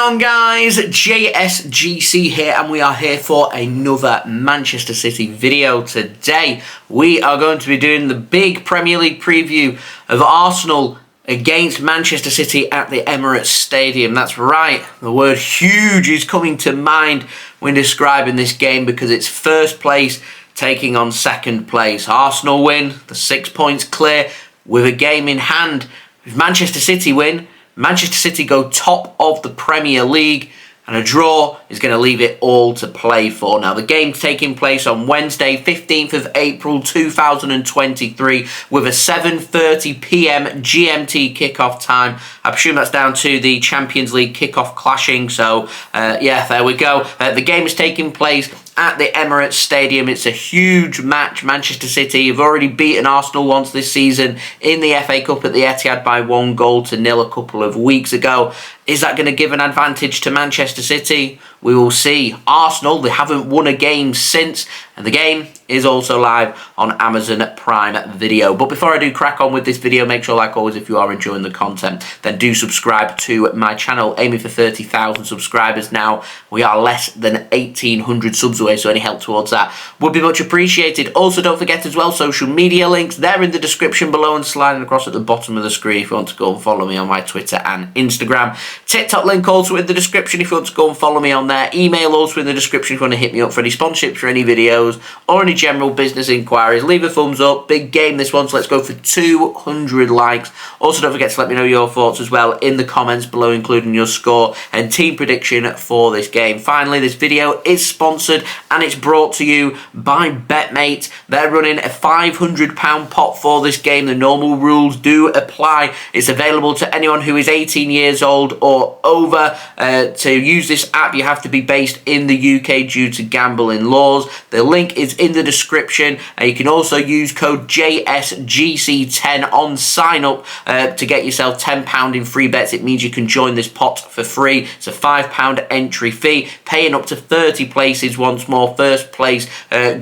on, guys? JSGC here, and we are here for another Manchester City video. Today we are going to be doing the big Premier League preview of Arsenal against Manchester City at the Emirates Stadium. That's right, the word huge is coming to mind when describing this game because it's first place taking on second place. Arsenal win, the 6 points clear with a game in hand. If Manchester City win, Manchester City go top of the Premier League, and a draw is going to leave it all to play for. Now, the game's taking place on Wednesday, 15th of April 2023, with a 7:30 PM GMT kickoff time. I presume that's down to the Champions League kickoff clashing, so yeah, there we go. The game is taking place at the Emirates Stadium. It's a huge match. Manchester City have already beaten Arsenal once this season in the FA Cup at the Etihad by 1-0 a couple of weeks ago. Is that going to give an advantage to Manchester City? We will see. Arsenal, they haven't won a game since, and the game is also live on Amazon Prime Video. But before I do crack on with this video, make sure, like always, if you are enjoying the content, then do subscribe to my channel, aiming for 30,000 subscribers now. We are less than 1,800 subs away, so any help towards that would be much appreciated. Also, don't forget as well, social media links, they're in the description below and sliding across at the bottom of the screen if you want to go and follow me on my Twitter and Instagram. TikTok link also in the description if you want to go and follow me on there. Email also in the description if you want to hit me up for any sponsorships for any videos or any general business inquiries. Leave a thumbs up. Big game this one, so let's go for 200 likes. Also, don't forget to let me know your thoughts as well in the comments below, including your score and team prediction for this game. Finally, this video is sponsored and it's brought to you by BetMate. They're running a £500 pot for this game. The normal rules do apply. It's available to anyone who is 18 years old or over. To use this app, you have to be based in the UK due to gambling laws. The link is in the description, and you can also use code JSGC10 on sign up to get yourself £10 in free bets. It means you can join this pot for free. It's a £5 entry fee, paying up to 30 places once more. First place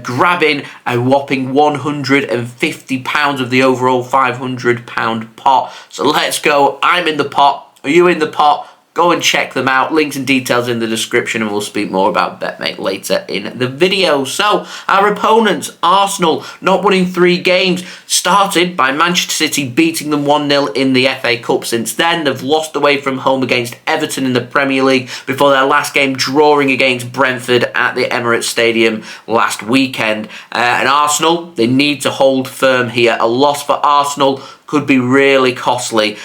grabbing a whopping £150 of the overall £500 pot. So let's go. I'm in the pot. Are you in the pot? Go and check them out. Links and details in the description, and we'll speak more about BetMate later in the video. So, our opponents, Arsenal, not winning 3 games, started by Manchester City beating them 1-0 in the FA Cup. Since then, they've lost away from home against Everton in the Premier League before their last game drawing against Brentford at the Emirates Stadium last weekend. And Arsenal, they need to hold firm here. A loss for Arsenal could be really costly.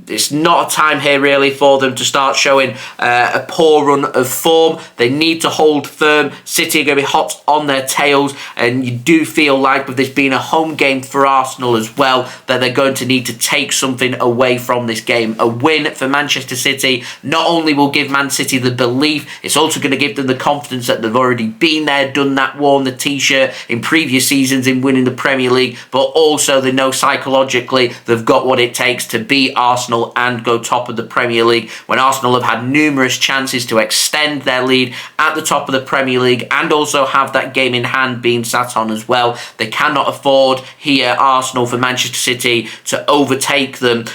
It's not a time here really for them to start showing a poor run of form. They need to hold firm. City are going to be hot on their tails, and you do feel like with this being a home game for Arsenal as well, that they're going to need to take something away from this game. A win for Manchester City not only will give Man City the belief, it's also going to give them the confidence that they've already been there, done that, worn the t-shirt in previous seasons in winning the Premier League, but also they know psychologically they've got what it takes to beat Arsenal and go top of the Premier League, when Arsenal have had numerous chances to extend their lead at the top of the Premier League and also have that game in hand being sat on as well. They cannot afford here, Arsenal, for Manchester City to overtake them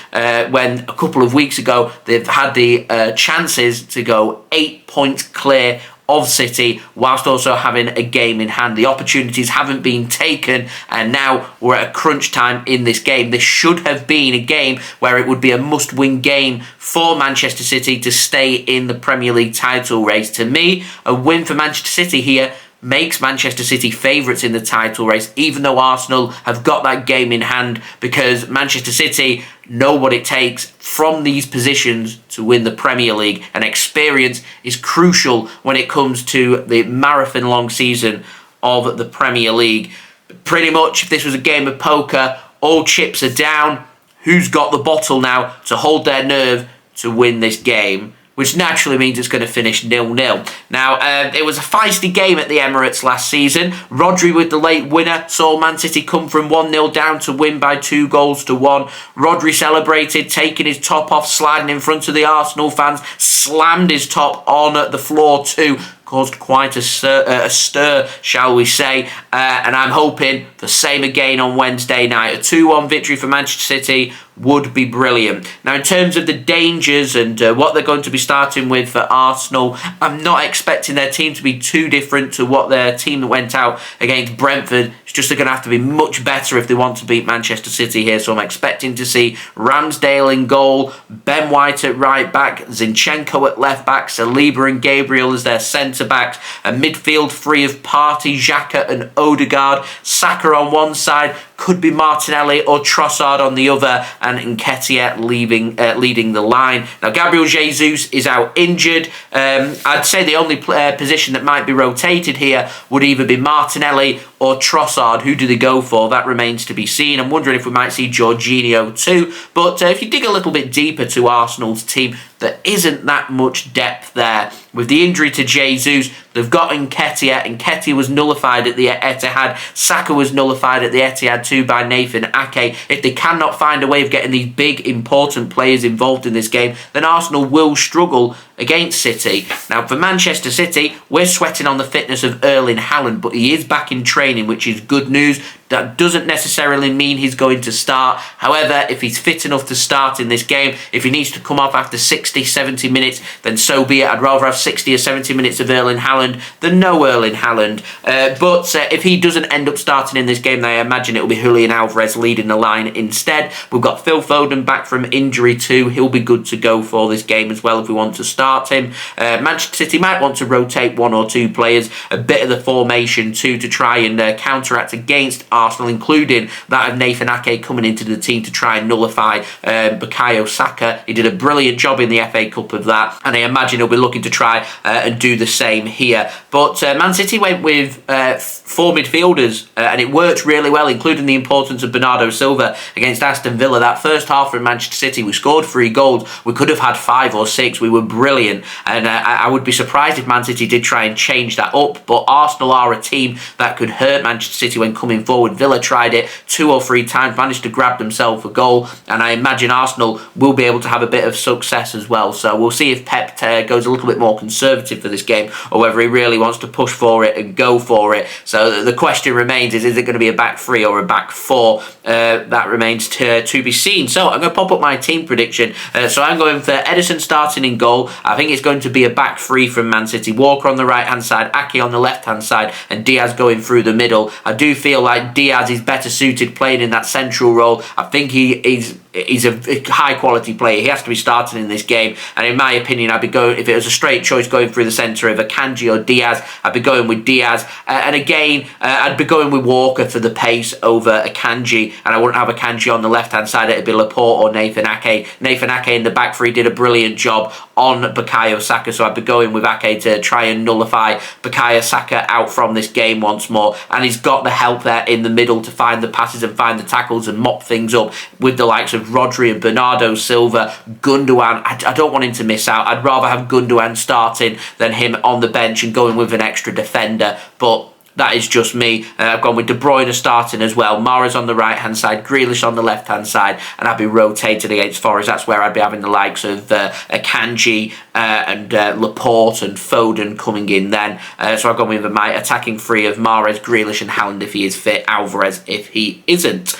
when a couple of weeks ago they've had the chances to go 8 points clear of City whilst also having a game in hand. The opportunities haven't been taken, and now we're at a crunch time in this game. This should have been a game where it would be a must-win game for Manchester City to stay in the Premier League title race. To me, a win for Manchester City here makes Manchester City favourites in the title race, even though Arsenal have got that game in hand, because Manchester City know what it takes from these positions to win the Premier League, and experience is crucial when it comes to the marathon-long season of the Premier League. But pretty much, if this was a game of poker, all chips are down. Who's got the bottle now to hold their nerve to win this game? Which naturally means it's going to finish 0-0. Now, it was a feisty game at the Emirates last season. Rodri with the late winner saw Man City come from 1-0 down to win by 2-1. Rodri celebrated, taking his top off, sliding in front of the Arsenal fans, slammed his top on the floor too. caused quite a stir, shall we say, and I'm hoping the same again on Wednesday night. A 2-1 victory for Manchester City would be brilliant. Now, in terms of the dangers and what they're going to be starting with for Arsenal, I'm not expecting their team to be too different to what their team that went out against Brentford. It's just they're going to have to be much better if they want to beat Manchester City here. So I'm expecting to see Ramsdale in goal, Ben White at right back, Zinchenko at left back, Saliba and Gabriel as their centre backs, a midfield free of Partey, Xhaka and Odegaard, Saka on one side, could be Martinelli or Trossard on the other, and Nketiah leading the line. Now, Gabriel Jesus is out injured. I'd say the only position that might be rotated here would either be Martinelli or Trossard. Who do they go for? That remains to be seen. I'm wondering if we might see Jorginho too. But if you dig a little bit deeper to Arsenal's team, there isn't that much depth there. With the injury to Jesus, they've got Nketiah. Nketiah was nullified at the Etihad. Saka was nullified at the Etihad too by Nathan Ake. If they cannot find a way of getting these big, important players involved in this game, then Arsenal will struggle against City. Now, for Manchester City, we're sweating on the fitness of Erling Haaland, but he is back in training, which is good news. That doesn't necessarily mean he's going to start. However, if he's fit enough to start in this game, if he needs to come off after 60, 70 minutes, then so be it. I'd rather have 60 or 70 minutes of Erling Haaland than no Erling Haaland. But if he doesn't end up starting in this game, then I imagine it will be Julian Alvarez leading the line instead. We've got Phil Foden back from injury too. He'll be good to go for this game as well if we want to start him. Manchester City might want to rotate one or two players, a bit of the formation too, to try and counteract against Arsenal, including that of Nathan Ake coming into the team to try and nullify Bukayo Saka. He did a brilliant job in the FA Cup of that, and I imagine he'll be looking to try and do the same here. But Man City went with 4 midfielders, and it worked really well, including the importance of Bernardo Silva against Aston Villa. That first half from Manchester City, we scored 3 goals. We could have had 5 or 6. We were brilliant, and I would be surprised if Man City did try and change that up. But Arsenal are a team that could hurt Manchester City when coming forward. Villa tried it 2 or 3 times, managed to grab themselves a goal, and I imagine Arsenal will be able to have a bit of success as well. So we'll see if Pep goes a little bit more conservative for this game, or whether he really wants to push for it and go for it. So the question remains, is it going to be a back 3 or a back 4? That remains to be seen. So I'm going to pop up my team prediction. So I'm going for Ederson starting in goal. I think it's going to be a back 3 from Man City. Walker on the right hand side, Ake on the left hand side, and Diaz going through the middle. I do feel like Diaz is better suited playing in that central role. I think he's a high quality player. He has to be starting in this game, and in my opinion, I'd be going, if it was a straight choice going through the centre of Akanji or Diaz, I'd be going with Diaz. And again, I'd be going with Walker for the pace over Akanji, and I wouldn't have Akanji on the left hand side. It'd be Laporte or Nathan Ake. Nathan Ake in the back 3 did a brilliant job on Bukayo Saka, so I'd be going with Ake to try and nullify Bukayo Saka out from this game once more. And he's got the help there in the middle to find the passes and find the tackles and mop things up with the likes of Rodri and Bernardo Silva, Gundogan. I don't want him to miss out. I'd rather have Gundogan starting than him on the bench and going with an extra defender. But that is just me. I've gone with De Bruyne starting as well. Mahrez on the right-hand side, Grealish on the left-hand side, and I'd be rotated against Forest. That's where I'd be having the likes of Akanji and Laporte and Foden coming in then. So I've gone with my attacking 3 of Mahrez, Grealish and Haaland if he is fit, Alvarez if he isn't.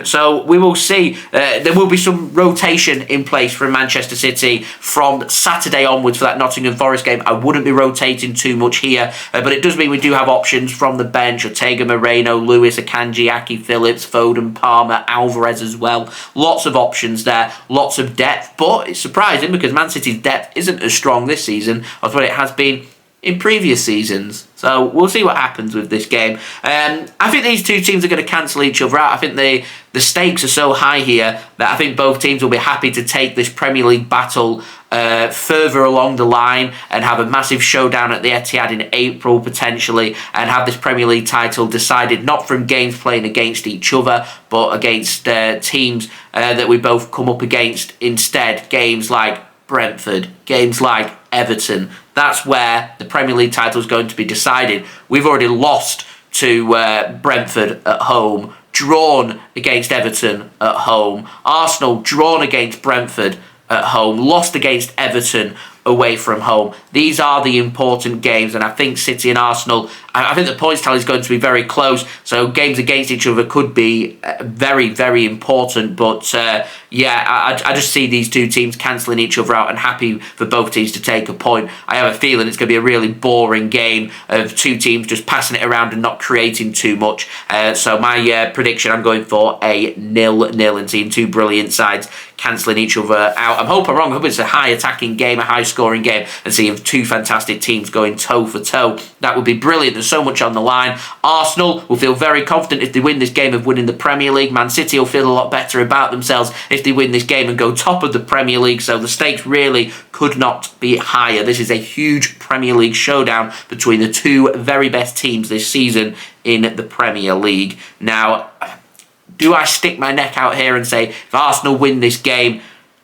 So we will see. There will be some rotation in place from Manchester City from Saturday onwards for that Nottingham Forest game. I wouldn't be rotating too much here, but it does mean we do have options from the bench. Ortega, Moreno, Lewis, Akanji, Ake, Phillips, Foden, Palmer, Alvarez as well. Lots of options there, lots of depth, but it's surprising because Man City's depth isn't as strong this season as what it has been in previous seasons. So we'll see what happens with this game. I think these two teams are going to cancel each other out. I think the stakes are so high here that I think both teams will be happy to take this Premier League battle further along the line and have a massive showdown at the Etihad in April potentially, and have this Premier League title decided not from games playing against each other but against teams that we both come up against instead. Games like Brentford, games like Everton. That's where the Premier League title is going to be decided. We've already lost to Brentford at home, drawn against Everton at home. Arsenal drawn against Brentford at home, lost against Everton away from home. These are the important games, and I think City and Arsenal, I think the points tally is going to be very close, so games against each other could be very, very important. But yeah, I just see these two teams cancelling each other out, and happy for both teams to take a point. I have a feeling it's going to be a really boring game of two teams just passing it around and not creating too much. So my prediction, I'm going for a 0-0 and seeing two brilliant sides cancelling each other out. I hope I'm wrong. I hope it's a high attacking game, a high scoring game, and seeing two fantastic teams going toe for toe. That would be brilliant. There's so much on the line. Arsenal will feel very confident if they win this game of winning the Premier League. Man City will feel a lot better about themselves if they win this game and go top of the Premier League. So the stakes really could not be higher. This is a huge Premier League showdown between the two very best teams this season in the Premier League. Now, do I stick my neck out here and say if Arsenal win this game,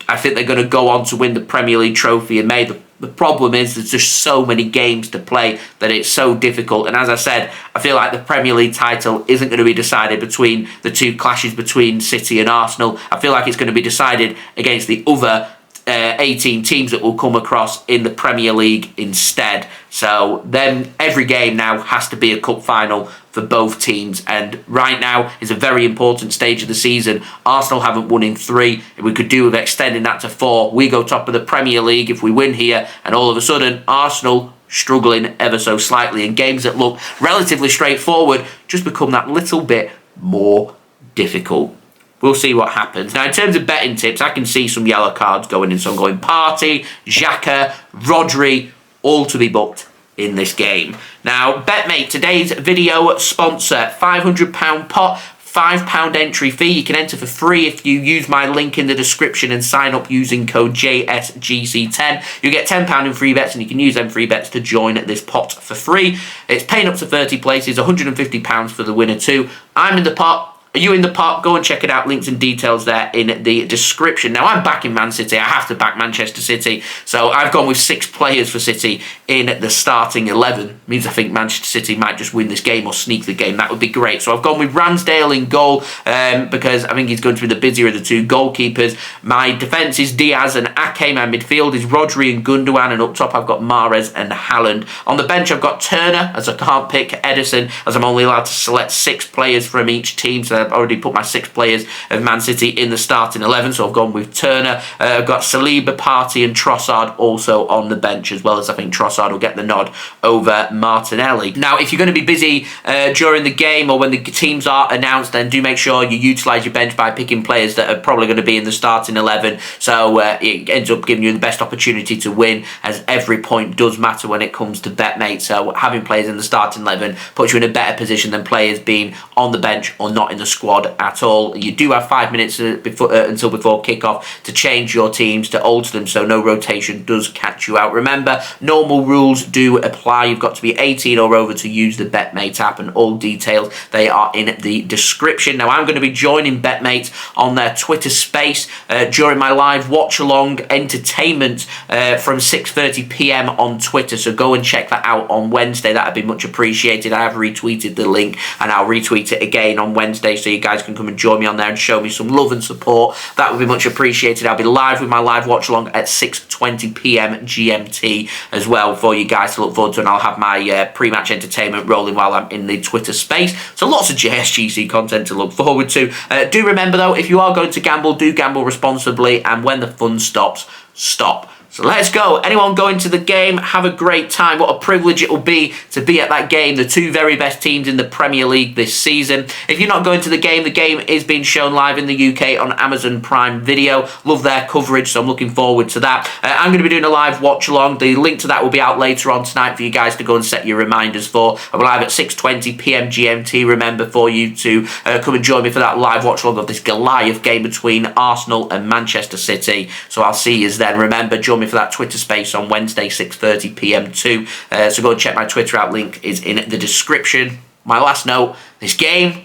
I think they're going to go on to win the Premier League trophy in May? The problem is there's just so many games to play that it's so difficult. And as I said, I feel like the Premier League title isn't going to be decided between the two clashes between City and Arsenal. I feel like it's going to be decided against the other 18 teams that will come across in the Premier League instead. So then every game now has to be a cup final for both teams, and right now is a very important stage of the season. Arsenal haven't won in 3. We could do with extending that to 4. We go top of the Premier League if we win here, and all of a sudden Arsenal struggling ever so slightly, and games that look relatively straightforward just become that little bit more difficult. We'll see what happens. Now, in terms of betting tips, I can see some yellow cards going in. So I'm going Partey, Xhaka, Rodri, all to be booked in this game. Now, BetMate, today's video sponsor, £500 pot, £5 entry fee. You can enter for free if you use my link in the description and sign up using code JSGC10. You get £10 in free bets, and you can use them free bets to join this pot for free. It's paying up to 30 places, £150 for the winner too. I'm in the pot. Are you in the pot? Go and check it out. Links and details there in the description. Now, I'm backing Man City. I have to back Manchester City. So I've gone with 6 players for City in the starting 11. Means I think Manchester City might just win this game or sneak the game. That would be great. So I've gone with Ramsdale in goal because I think he's going to be the busier of the two goalkeepers. My defence is Diaz and Ake. My midfield is Rodri and Gundogan. And up top, I've got Mahrez and Haaland. On the bench, I've got Turner, as I can't pick Ederson, as I'm only allowed to select 6 players from each team. So I've already put my 6 players of Man City in the starting 11, so I've gone with Turner. I've got Saliba, Partey and Trossard also on the bench, as well as I think Trossard will get the nod over Martinelli. Now, if you're going to be busy during the game or when the teams are announced, then do make sure you utilise your bench by picking players that are probably going to be in the starting 11, so it ends up giving you the best opportunity to win, as every point does matter when it comes to BetMate. So having players in the starting 11 puts you in a better position than players being on the bench or not in the squad at all. You do have 5 minutes until before kickoff to change your teams, to alter them, so no rotation does catch you out. Remember, normal rules do apply. You've got to be 18 or over to use the BetMate app, and all details, they are in the description. Now, I'm going to be joining BetMate on their Twitter space during my live watch-along entertainment from 6:30 p.m. on Twitter, so go and check that out on Wednesday. That would be much appreciated. I have retweeted the link, and I'll retweet it again on Wednesday, so you guys can come and join me on there and show me some love and support. That would be much appreciated. I'll be live with my live watch along at 6:20 p.m. GMT as well for you guys to look forward to, and I'll have my pre-match entertainment rolling while I'm in the Twitter space. So lots of JSGC content to look forward to. Do remember though, if you are going to gamble, do gamble responsibly, and when the fun stops, stop. So let's go. Anyone going to the game, have a great time. What a privilege it will be to be at that game. The two very best teams in the Premier League this season. If you're not going to the game is being shown live in the UK on Amazon Prime Video. Love their coverage, so I'm looking forward to that. I'm going to be doing a live watch along. The link to that will be out later on tonight for you guys to go and set your reminders for. I'm live at 6:20 p.m. GMT. Remember, for you to come and join me for that live watch along of this Goliath game between Arsenal and Manchester City. So I'll see you then. Remember, join me for that Twitter space on Wednesday 6:30 p.m. too. So go and check my Twitter out. Link is in the description. My last note, this game,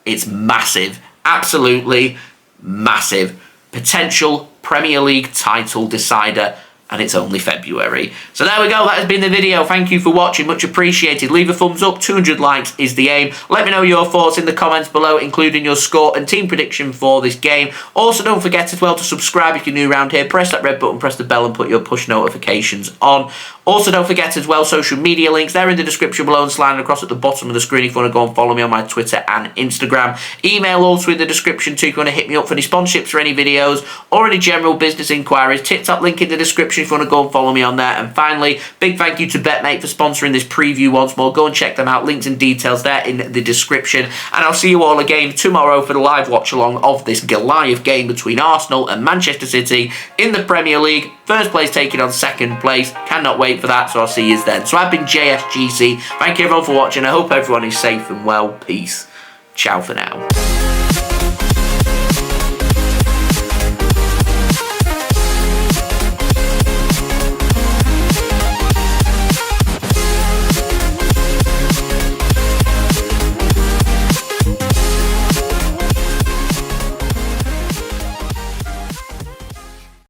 it's massive. Absolutely massive. Potential Premier League title decider and it's only February. So there we go, that has been the video. Thank you for watching, much appreciated. Leave a thumbs up, 200 likes is the aim. Let me know your thoughts in the comments below, including your score and team prediction for this game. Also, don't forget as well to subscribe if you're new around here. Press that red button, press the bell and put your push notifications on. Also, don't forget as well, social media links, they're in the description below and sliding across at the bottom of the screen if you want to go and follow me on my Twitter and Instagram. Email also in the description too if you want to hit me up for any sponsorships for any videos or any general business inquiries. TikTok link in the description if you want to go and follow me on there. And finally, big thank you to BetMate for sponsoring this preview once more. Go and check them out. Links and details there in the description. And I'll see you all again tomorrow for the live watch along of this Goliath game between Arsenal and Manchester City in the Premier League. First place taking on second place. Cannot wait for that, so I'll see you then. So I've been JSGC. Thank you everyone for watching. I hope everyone is safe and well. Peace. Ciao for now.